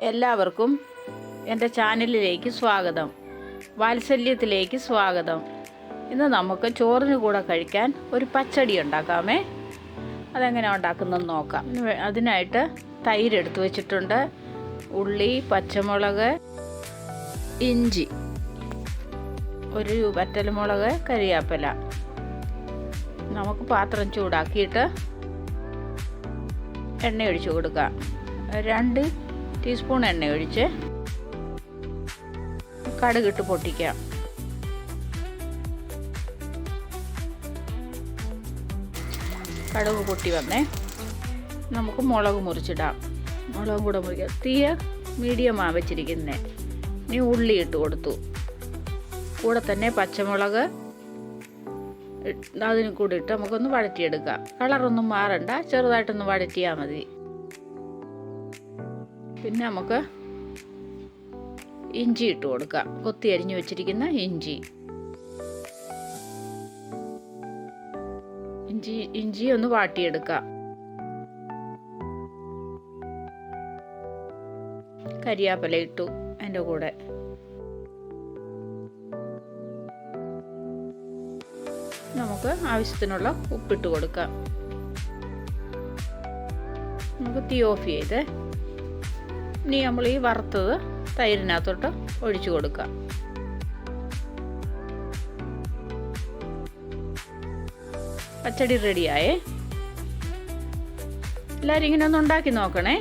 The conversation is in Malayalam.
എല്ലാവർക്കും എൻ്റെ ചാനലിലേക്ക് സ്വാഗതം. വാത്സല്യത്തിലേക്ക് സ്വാഗതം. ഇന്ന് നമുക്ക് ചോറിന് കൂടെ കഴിക്കാൻ ഒരു പച്ചടി ഉണ്ടാക്കാമേ. അതെങ്ങനെ ഉണ്ടാക്കുന്നതെന്ന് നോക്കാം. അതിനായിട്ട് തൈര് എടുത്തു വച്ചിട്ടുണ്ട്, ഉള്ളി, പച്ചമുളക്, ഇഞ്ചി, ഒരു വറ്റൽമുളക്, കരിയാപ്പില. നമുക്ക് പാത്രം ചൂടാക്കിയിട്ട് എണ്ണ ഒഴിച്ച് കൊടുക്കാം. 2 ടീസ്പൂൺ എണ്ണ ഒഴിച്ച് കടുകിട്ട് പൊട്ടിക്കാം. കടുക് പൊട്ടി വന്നേ നമുക്ക് മുളക് മുറിച്ചിടാം. മുളകും കൂടെ മുറിക്കാം. തീയ മീഡിയമാണ് വെച്ചിരിക്കുന്നത്. ഇനി ഉള്ളി ഇട്ട് കൊടുത്തു. കൂടെ തന്നെ പച്ചമുളക് അതിന് കൂടി ഇട്ട് നമുക്കൊന്ന് വഴറ്റിയെടുക്കാം. കളറൊന്നും മാറണ്ട, ചെറുതായിട്ടൊന്ന് വഴറ്റിയാൽ മതി. പിന്നെ നമുക്ക് ഇഞ്ചി ഇട്ട് കൊടുക്കാം. കൊത്തി അരിഞ്ഞു വെച്ചിരിക്കുന്ന ഇഞ്ചി ഒന്ന് വാട്ടിയെടുക്കാം. കരിയാപ്പില ഇട്ടു അതിൻ്റെ കൂടെ. നമുക്ക് ആവശ്യത്തിനുള്ള ഉപ്പിട്ട് കൊടുക്കാം. നമുക്ക് തീ ഓഫ് ചെയ്ത് ഇനി നമ്മൾ ഈ വറുത്തത് തൈരിനകത്തോട്ട് ഒഴിച്ചു കൊടുക്കാം. പച്ചടി റെഡിയായേ. എല്ലാവരും ഇങ്ങനെ ഒന്ന് ഉണ്ടാക്കി നോക്കണേ.